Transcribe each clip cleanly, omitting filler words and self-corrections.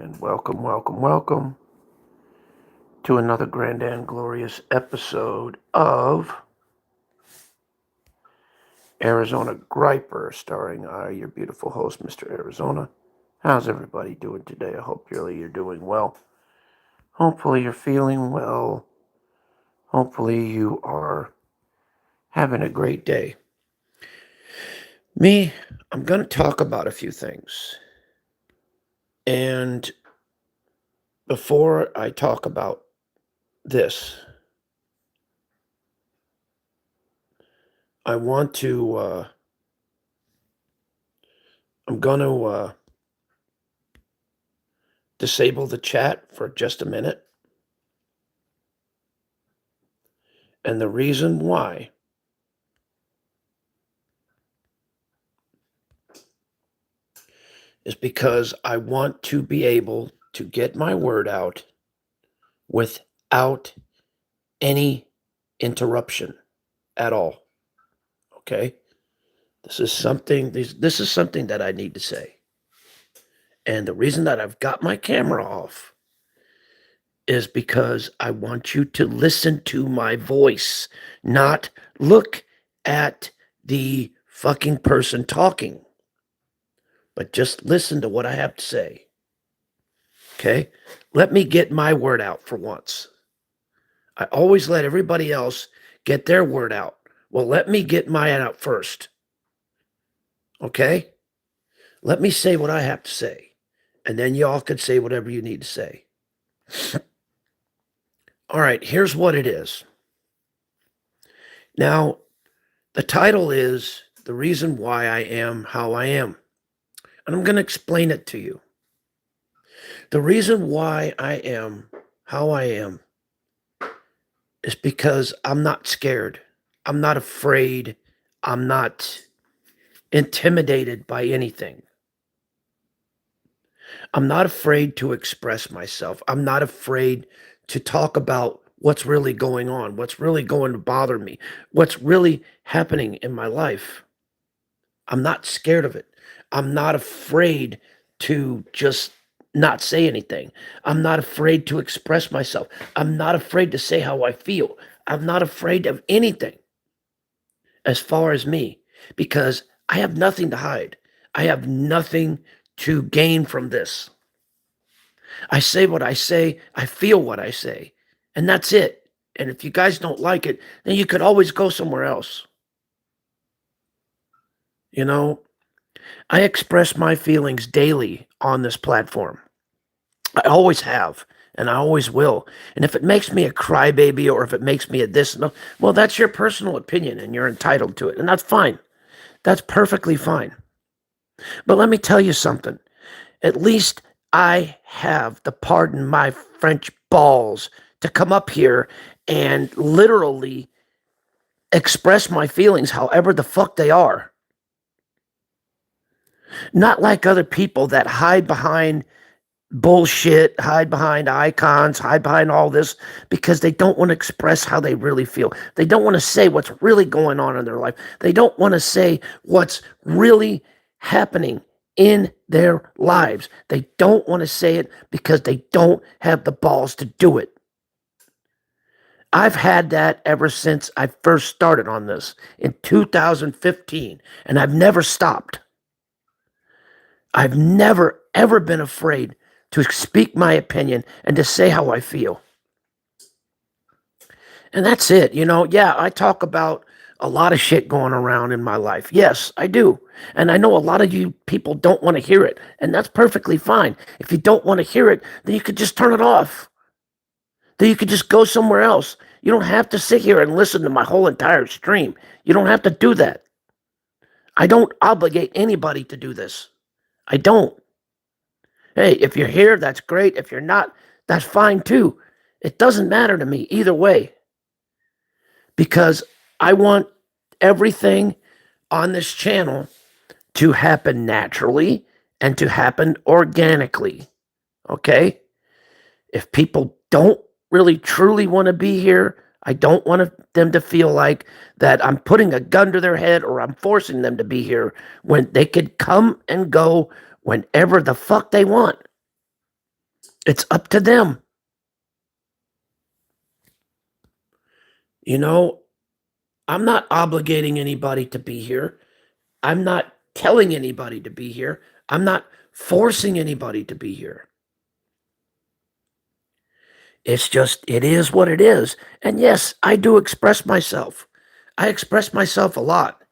And welcome to another grand and glorious episode of Arizona Griper, starring your beautiful host, Mr. Arizona. How's everybody doing today? I hope you're doing well. Hopefully you're feeling well. Hopefully you are having a great day. Me, I'm going to talk about a few things. And before I talk about this, I want to, I'm going to disable the chat for just a minute. And the reason why is because I want to be able to get my word out without any interruption at all. Okay? This is something that I need to say. And the reason that I've got my camera off is because I want you to listen to my voice, not look at the fucking person talking, but just listen to what I have to say. Okay? Let me get my word out for once. I always let everybody else get their word out. Well, let me get mine out first. Okay? Let me say what I have to say. And then y'all can say whatever you need to say. All right, here's what it is. Now, the title is The Reason Why I Am How I Am. And I'm going to explain it to you. The reason why I am how I am is because I'm not scared. I'm not afraid. I'm not intimidated by anything. I'm not afraid to express myself. I'm not afraid to talk about what's really going on, what's really going to bother me, what's really happening in my life. I'm not scared of it. I'm not afraid to just not say anything. I'm not afraid to express myself. I'm not afraid to say how I feel. I'm not afraid of anything as far as me because I have nothing to hide. I have nothing to gain from this. I say what I say, I feel what I say, and that's it. And if you guys don't like it, then you could always go somewhere else. You know, I express my feelings daily on this platform. I always have, and I always will. And if it makes me a crybaby or if it makes me a this, no, well, that's your personal opinion and you're entitled to it. And that's fine. That's perfectly fine. But let me tell you something. At least I have the pardon my French balls to come up here and literally express my feelings however the fuck they are. Not like other people that hide behind bullshit, hide behind icons, hide behind all this because they don't want to express how they really feel. They don't want to say what's really going on in their life. They don't want to say what's really happening in their lives. They don't want to say it because they don't have the balls to do it. I've had that ever since I first started on this in 2015, and I've never stopped. I've never, ever been afraid to speak my opinion and to say how I feel. And that's it. Yeah, I talk about a lot of shit going around in my life. Yes, I do. And I know a lot of you people don't want to hear it. And that's perfectly fine. If you don't want to hear it, then you could just turn it off. Then you could just go somewhere else. You don't have to sit here and listen to my whole entire stream. You don't have to do that. I don't obligate anybody to do this. I don't. Hey, if you're here, that's great. If you're not, that's fine too. It doesn't matter to me either way. Because I want everything on this channel to happen naturally and to happen organically. Okay? If people don't really truly want to be here, I don't want them to feel like that I'm putting a gun to their head or I'm forcing them to be here when they could come and go whenever the fuck they want. It's up to them. You know, I'm not obligating anybody to be here. I'm not telling anybody to be here. I'm not forcing anybody to be here. It's just, it is what it is. And yes, I do express myself. I express myself a lot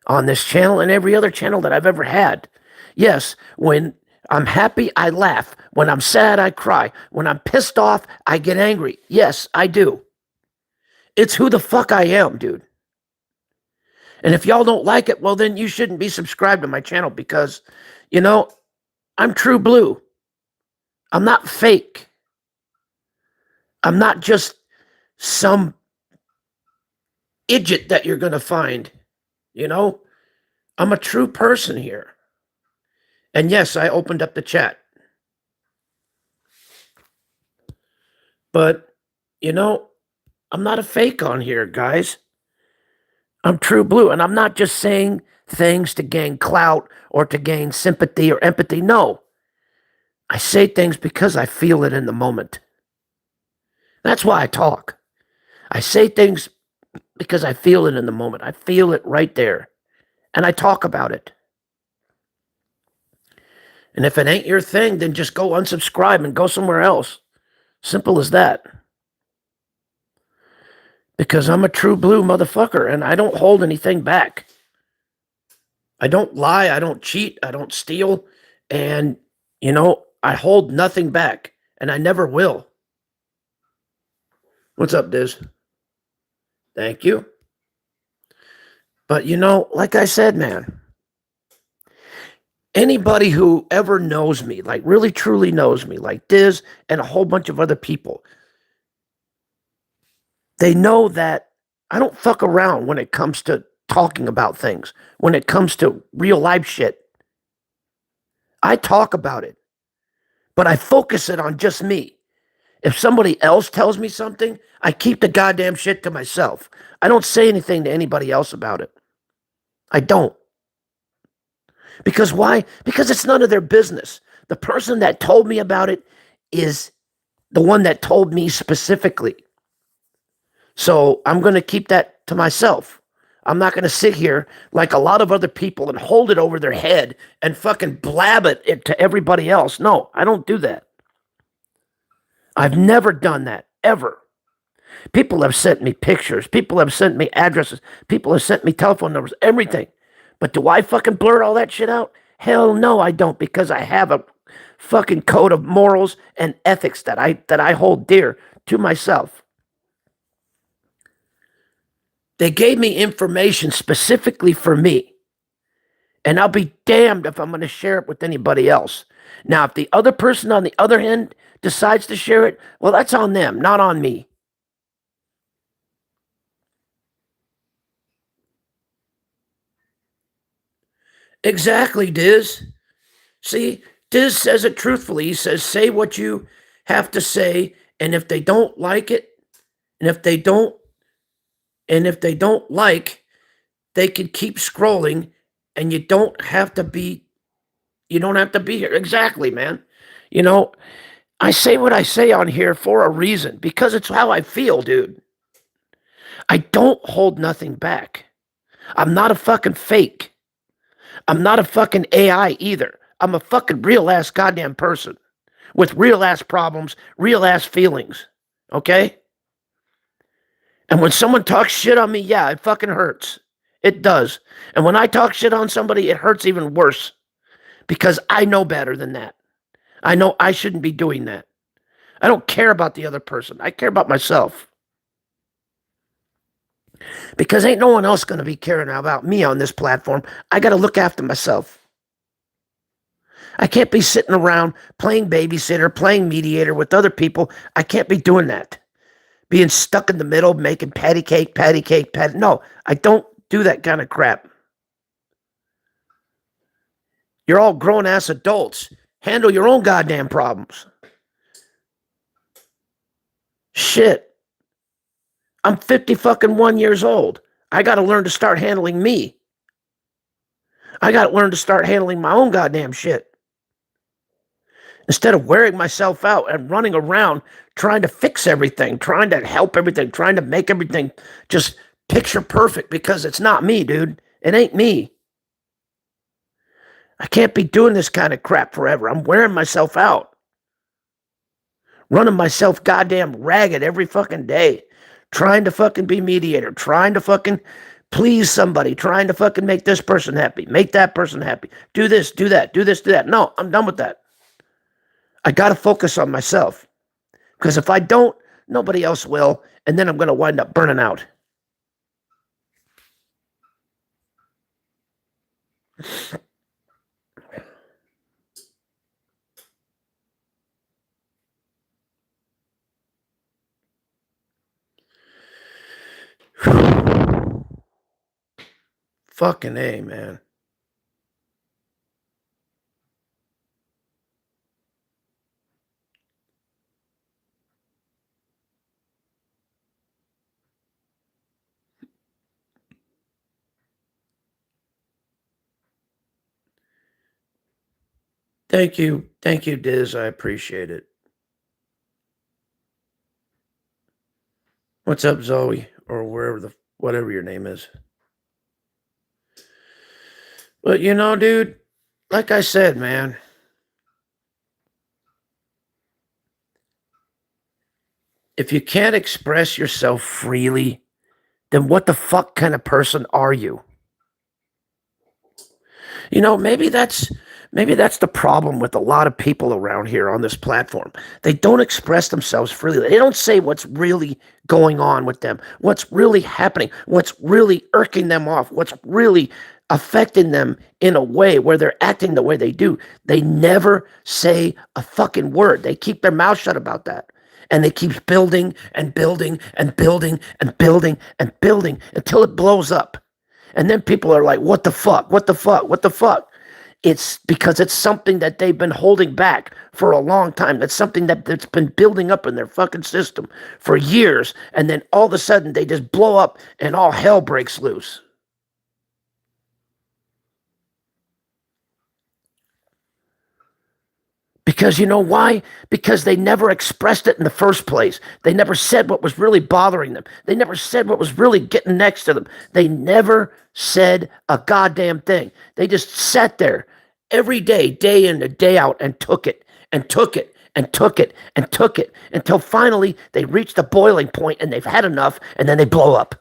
on this channel and every other channel that I've ever had. Yes, when I'm happy, I laugh. When I'm sad, I cry. When I'm pissed off, I get angry. Yes, I do. It's who the fuck I am, dude. And if y'all don't like it, well, then you shouldn't be subscribed to my channel because, you know, I'm true blue. I'm not fake. I'm not just some idiot that you're going to find. You know, I'm a true person here. And yes, I opened up the chat. But, you know, I'm not a fake on here, guys. I'm true blue. And I'm not just saying things to gain clout or to gain sympathy or empathy. No. I say things because I feel it in the moment. That's why I talk. I say things because I feel it in the moment. I feel it right there. And I talk about it. And if it ain't your thing, then just go unsubscribe and go somewhere else. Simple as that. Because I'm a true blue motherfucker and I don't hold anything back. I don't lie. I don't cheat. I don't steal. And, you know, I hold nothing back. And I never will. What's up, Diz? Thank you. But, you know, like I said, man, anybody who ever knows me, like really truly knows me, like Diz and a whole bunch of other people, they know that I don't fuck around when it comes to talking about things, when it comes to real life shit. I talk about it, but I focus it on just me. If somebody else tells me something, I keep the goddamn shit to myself. I don't say anything to anybody else about it. I don't. Because why? Because it's none of their business. The person that told me about it is the one that told me specifically. So I'm going to keep that to myself. I'm not going to sit here like a lot of other people and hold it over their head and fucking blab it to everybody else. No, I don't do that. I've never done that, ever. People have sent me pictures. People have sent me addresses. People have sent me telephone numbers, everything. But do I fucking blurt all that shit out? Hell no, I don't, because I have a fucking code of morals and ethics that I hold dear to myself. They gave me information specifically for me. And I'll be damned if I'm going to share it with anybody else. Now, if the other person on the other end decides to share it, well, that's on them, not on me. Exactly, Diz. See, Diz says it truthfully. He says, say what you have to say, and if they don't like it, and if they don't like, they can keep scrolling, and you don't have to be here. Exactly, man. You know, I say what I say on here for a reason, because it's how I feel, dude. I don't hold nothing back. I'm not a fucking fake. I'm not a fucking AI either. I'm a fucking real ass goddamn person with real ass problems, real ass feelings. Okay? And when someone talks shit on me, yeah, it fucking hurts. It does. And when I talk shit on somebody, it hurts even worse because I know better than that. I know I shouldn't be doing that. I don't care about the other person. I care about myself. Because ain't no one else going to be caring about me on this platform. I got to look after myself. I can't be sitting around playing babysitter, playing mediator with other people. I can't be doing that. Being stuck in the middle, making patty cake. No, I don't do that kind of crap. You're all grown ass adults. Handle your own goddamn problems. Shit. I'm 50 fucking 1 years old. I got to learn to start handling me. I got to learn to start handling my own goddamn shit. Instead of wearing myself out and running around trying to fix everything, trying to help everything, trying to make everything just picture perfect, because it's not me, dude. It ain't me. I can't be doing this kind of crap forever. I'm wearing myself out, running myself goddamn ragged every fucking day, trying to fucking be mediator, trying to fucking please somebody, trying to fucking make this person happy, make that person happy, do this, do that, do this, do that. No, I'm done with that. I got to focus on myself, because if I don't, nobody else will, and then I'm going to wind up burning out. Fucking A, man. Thank you. Thank you, Diz. I appreciate it. What's up, Zoe? Or whatever your name is. But dude, like I said, man, if you can't express yourself freely, then what the fuck kind of person are you? Maybe that's the problem with a lot of people around here on this platform. They don't express themselves freely. They don't say what's really going on with them, what's really happening, what's really irking them off, what's really affecting them in a way where they're acting the way they do. They never say a fucking word. They keep their mouth shut about that. And they keep building and building and building and building and building until it blows up. And then people are like, what the fuck? What the fuck? What the fuck? It's because it's something that they've been holding back for a long time. That's something that's been building up in their fucking system for years. And then all of a sudden they just blow up and all hell breaks loose. Because you know why? Because they never expressed it in the first place. They never said what was really bothering them. They never said what was really getting next to them. They never said a goddamn thing. They just sat there every day, day in and day out, and took it and took it and took it and took it until finally they reached the boiling point and they've had enough, and then they blow up.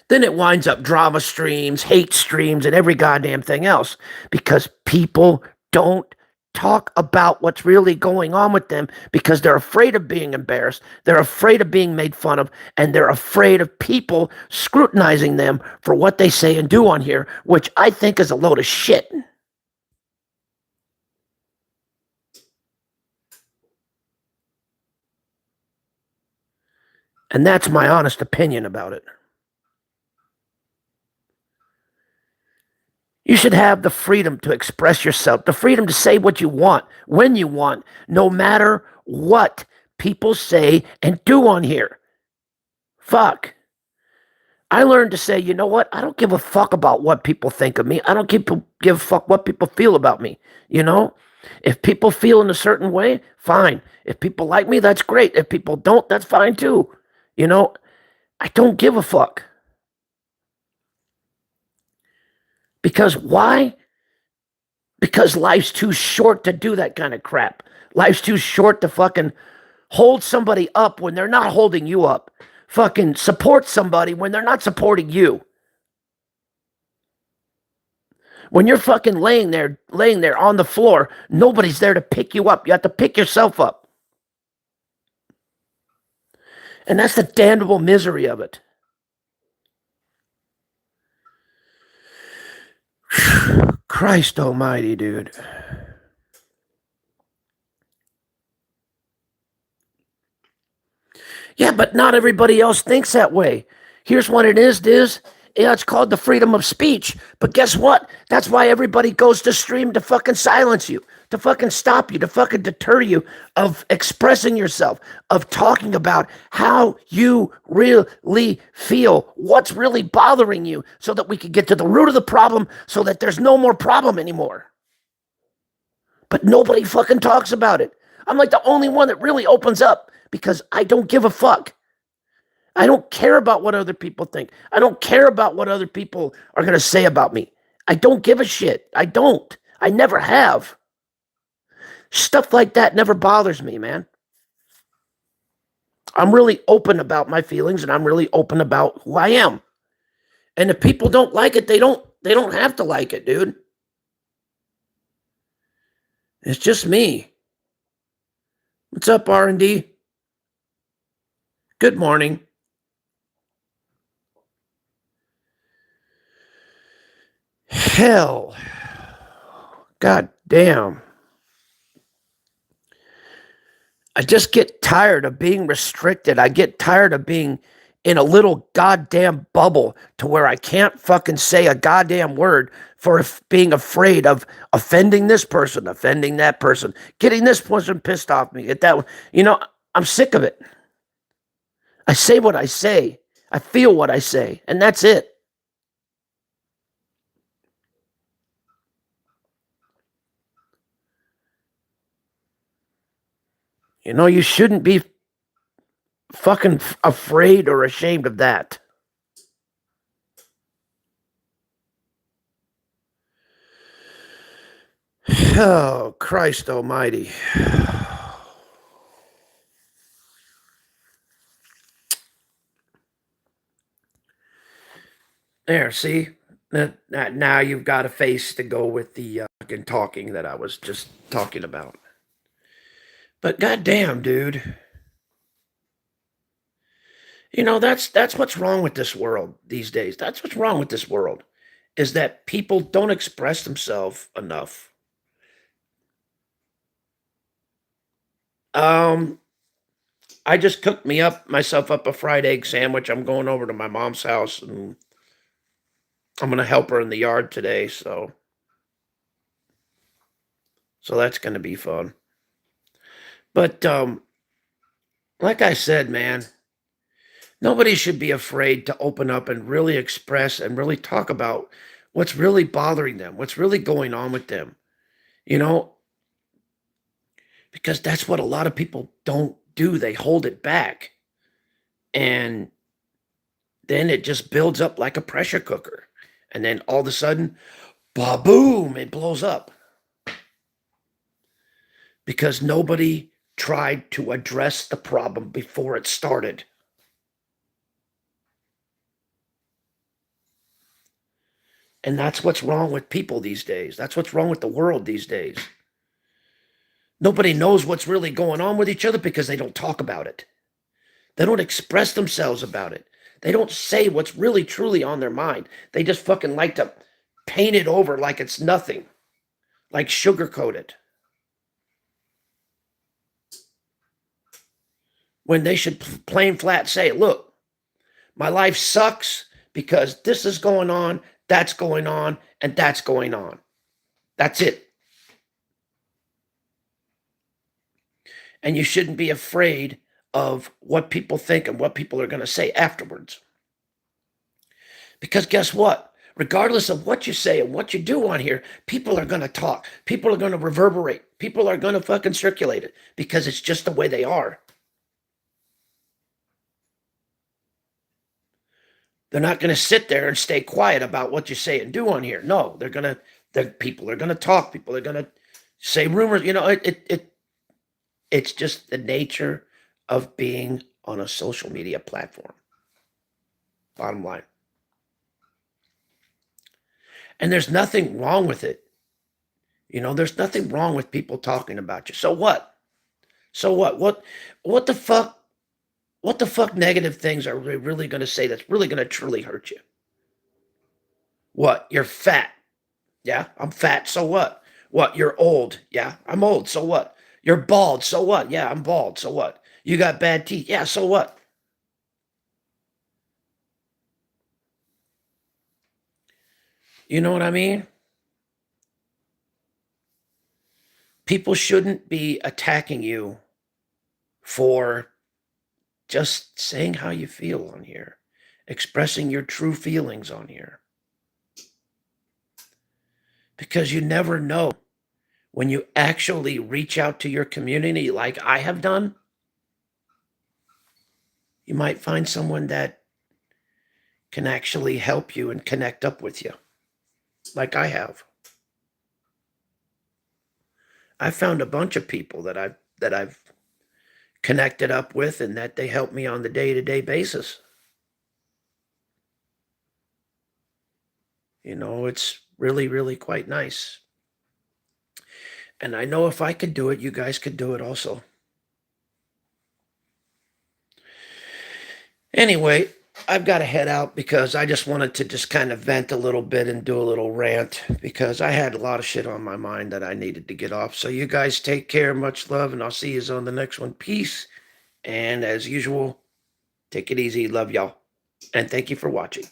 Then it winds up drama streams, hate streams, and every goddamn thing else, because people don't talk about what's really going on with them because they're afraid of being embarrassed. They're afraid of being made fun of, and they're afraid of people scrutinizing them for what they say and do on here, which I think is a load of shit. And that's my honest opinion about it. You should have the freedom to express yourself, the freedom to say what you want, when you want, no matter what people say and do on here. Fuck. I learned to say, you know what? I don't give a fuck about what people think of me. I don't give a fuck what people feel about me. If people feel in a certain way, fine. If people like me, that's great. If people don't, that's fine too. I don't give a fuck. Because why? Because life's too short to do that kind of crap. Life's too short to fucking hold somebody up when they're not holding you up. Fucking support somebody when they're not supporting you. When you're fucking laying there on the floor, nobody's there to pick you up. You have to pick yourself up. And that's the damnable misery of it. Christ almighty, dude. Yeah, but not everybody else thinks that way. Here's what it is, Diz. Yeah, it's called the freedom of speech. But guess what? That's why everybody goes to stream to fucking silence you, to fucking stop you, to fucking deter you of expressing yourself, of talking about how you really feel, what's really bothering you, so that we can get to the root of the problem so that there's no more problem anymore. But nobody fucking talks about it. I'm like the only one that really opens up because I don't give a fuck. I don't care about what other people think. I don't care about what other people are going to say about me. I don't give a shit. I don't. I never have. Stuff like that never bothers me, man. I'm really open about my feelings and I'm really open about who I am. And if people don't like it, they don't have to like it, dude. It's just me. What's up, R&D? Good morning. Hell. God damn. I just get tired of being restricted. I get tired of being in a little goddamn bubble to where I can't fucking say a goddamn word for being afraid of offending this person, offending that person, getting this person pissed off me, get that one. You know, I'm sick of it. I say what I say. I feel what I say, and that's it. You know, you shouldn't be fucking afraid or ashamed of that. Oh, Christ almighty. There, see? Now you've got a face to go with the fucking talking that I was just talking about. But goddamn, dude. You know, that's what's wrong with this world these days. That's what's wrong with this world, is that people don't express themselves enough. I just cooked myself up a fried egg sandwich. I'm going over to my mom's house and I'm gonna help her in the yard today, so that's gonna be fun. But like I said, man, nobody should be afraid to open up and really express and really talk about what's really bothering them, what's really going on with them. You know, because that's what a lot of people don't do. They hold it back. And then it just builds up like a pressure cooker. And then all of a sudden, boom, it blows up. Because nobody tried to address the problem before it started. And that's what's wrong with people these days. That's what's wrong with the world these days. Nobody knows what's really going on with each other because they don't talk about it. They don't express themselves about it. They don't say what's really truly on their mind. They just fucking like to paint it over like it's nothing, like sugarcoat it. When they should plain flat say, look, my life sucks because this is going on, that's going on, and that's going on. That's it. And you shouldn't be afraid of what people think and what people are going to say afterwards. Because guess what? Regardless of what you say and what you do on here, people are going to talk. People are going to reverberate. People are going to fucking circulate it because it's just the way they are. They're not going to sit there and stay quiet about what you say and do on here. No, people are going to talk. People are going to say rumors. You know, it's just the nature of being on a social media platform. Bottom line. And there's nothing wrong with it. You know, there's nothing wrong with people talking about you. So what? So what? What the fuck? What the fuck negative things are we really going to say that's really going to truly hurt you? What? You're fat. Yeah, I'm fat. So what? What? You're old. Yeah, I'm old. So what? You're bald. So what? Yeah, I'm bald. So what? You got bad teeth. Yeah, so what? You know what I mean? People shouldn't be attacking you for just saying how you feel on here, expressing your true feelings on here. Because you never know when you actually reach out to your community like I have done, you might find someone that can actually help you and connect up with you like I have. I found a bunch of people that I've connected up with and that they help me on the day-to-day basis. You know, it's really, really quite nice. And I know if I could do it, you guys could do it also. Anyway, I've got to head out because I just wanted to just kind of vent a little bit and do a little rant because I had a lot of shit on my mind that I needed to get off. So you guys take care, much love, and I'll see you on the next one. Peace. And as usual, take it easy. Love y'all. And thank you for watching.